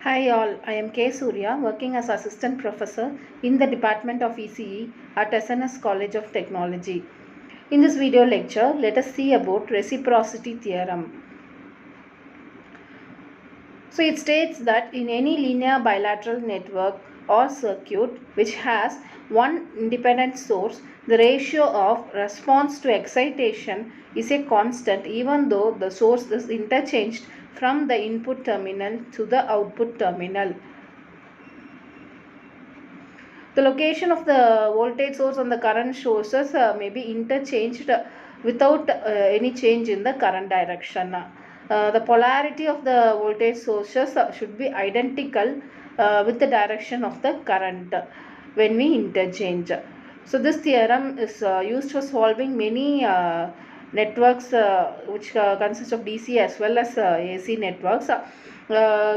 Hi all, I am K. Surya, working as Assistant Professor in the Department of ECE at SNS College of Technology. In this video lecture, let us see about Reciprocity Theorem. So it states that in any linear bilateral network or circuit which has one independent source, the ratio of response to excitation is a constant even though the source is interchanged from the input terminal to the output terminal. The location of the voltage source and the current sources may be interchanged without any change in the current direction. The polarity of the voltage sources should be identical with the direction of the current when we interchange. So this theorem is used for solving many networks which consist of DC as well as AC networks,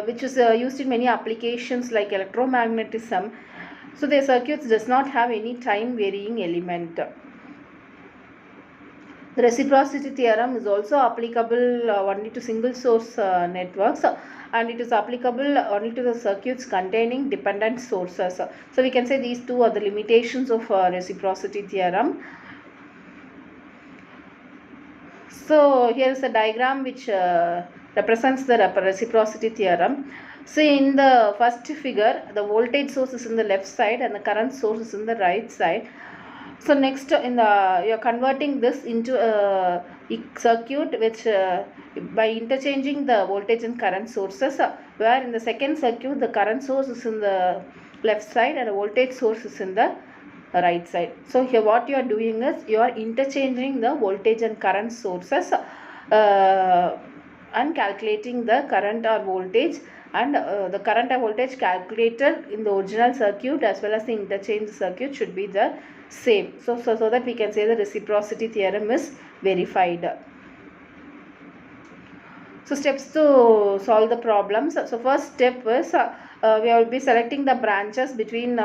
which is used in many applications like electromagnetism. So the circuits does not have any time varying element. The reciprocity theorem is also applicable only to single source networks, and it is applicable only to the circuits containing dependent sources. So we can say these two are the limitations of reciprocity theorem. So here is a diagram which represents the reciprocity theorem. So in the first figure, the voltage source is in the left side and the current source is in the right side. So next you are converting this into a circuit which by interchanging the voltage and current sources, where in the second circuit the current source is in the left side and the voltage source is in the right side. So here what you are doing is you are interchanging the voltage and current sources and calculating the current or voltage, and the current or voltage calculated in the original circuit as well as the interchange circuit should be the same. So that we can say the reciprocity theorem is verified. So steps to solve the problems. So first step is we will be selecting the branches between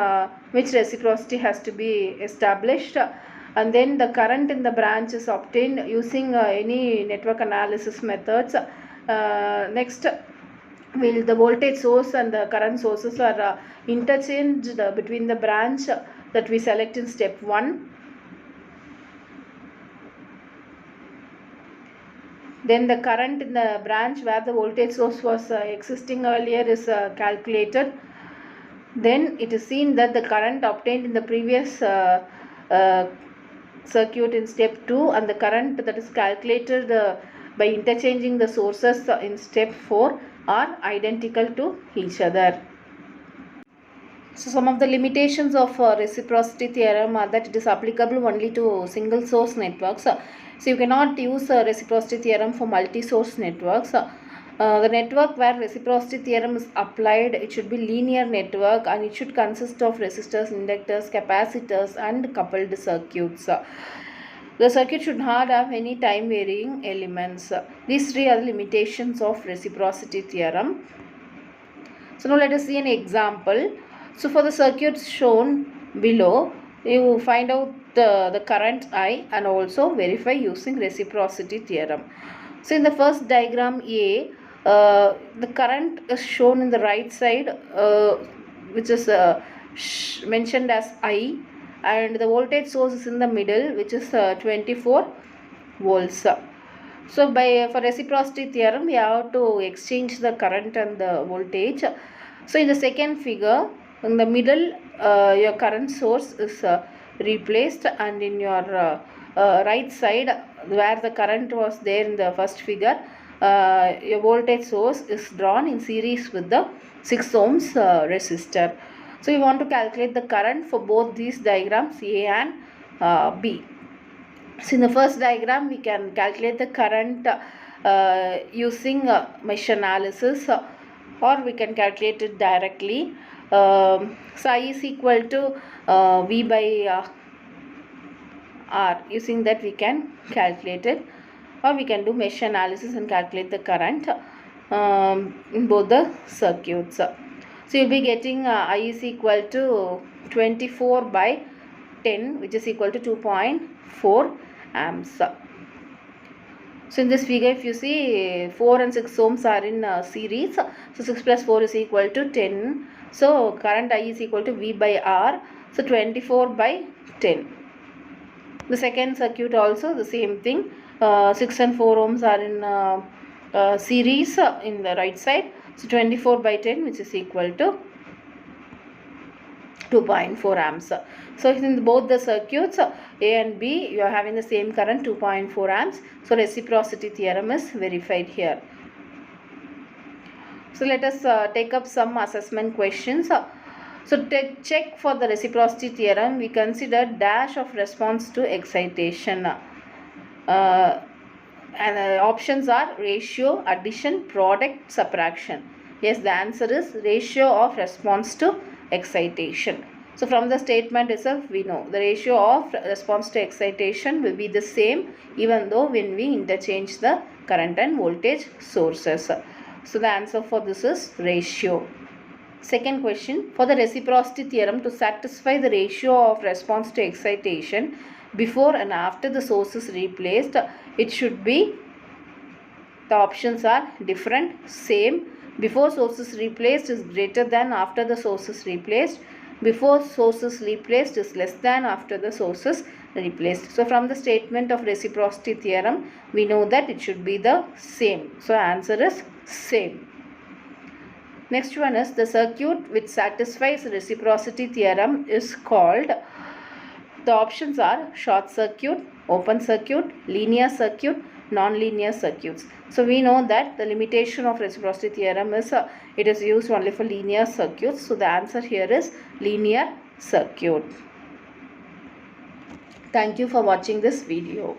which reciprocity has to be established, and then the current in the branch is obtained using any network analysis methods. Next, the voltage source and the current sources are interchanged between the branch that we select in step 1. Then the current in the branch where the voltage source was existing earlier is calculated. Then it is seen that the current obtained in the previous circuit in step 2 and the current that is calculated by interchanging the sources in step 4 are identical to each other. So some of the limitations of reciprocity theorem are that it is applicable only to single source networks. So you cannot use reciprocity theorem for multi-source networks. The network where reciprocity theorem is applied, it should be linear network and it should consist of resistors, inductors, capacitors and coupled circuits. The circuit should not have any time varying elements. These three are the limitations of reciprocity theorem. So now let us see an example. So for the circuits shown below, you find out the current I and also verify using reciprocity theorem. So in the first diagram A, the current is shown in the right side, which is mentioned as I, and the voltage source is in the middle, which is 24 volts. So for reciprocity theorem, we have to exchange the current and the voltage. So in the second figure, in the middle, your current source is replaced, and in your right side where the current was there in the first figure, your voltage source is drawn in series with the 6 ohms resistor. So we want to calculate the current for both these diagrams A and B. So in the first diagram we can calculate the current using mesh analysis, or we can calculate it directly. So I is equal to V by R. Using that we can calculate it, or we can do mesh analysis and calculate the current in both the circuits. So you'll be getting I is equal to 24 by 10, which is equal to 2.4 amps. So in this figure, if you see 4 and 6 ohms are in series. So 6 plus 4 is equal to 10. So current I is equal to V by R. So 24 by 10. The second circuit also the same thing. 6 and 4 ohms are in series in the right side. So 24 by 10, which is equal to 2.4 amps. So in both the circuits A and B, you are having the same current 2.4 amps. So reciprocity theorem is verified here. So let us take up some assessment questions. So to check for the reciprocity theorem, we consider dash of response to excitation. And options are ratio, addition, product, subtraction. Yes, the answer is ratio of response to excitation. So from the statement itself, we know the ratio of response to excitation will be the same even though when we interchange the current and voltage sources. So the answer for this is ratio. Second question, for the reciprocity theorem to satisfy the ratio of response to excitation before and after the source is replaced, it should be, the options are different, same, before source is replaced is greater than after the source is replaced, before source is replaced is less than after the source is replaced. So from the statement of reciprocity theorem, we know that it should be the same. So answer is same. Next one is the circuit which satisfies reciprocity theorem is called, the options are short circuit, open circuit, linear circuit, non-linear circuits. So we know that the limitation of reciprocity theorem is it is used only for linear circuits. So the answer here is linear circuit. Thank you for watching this video.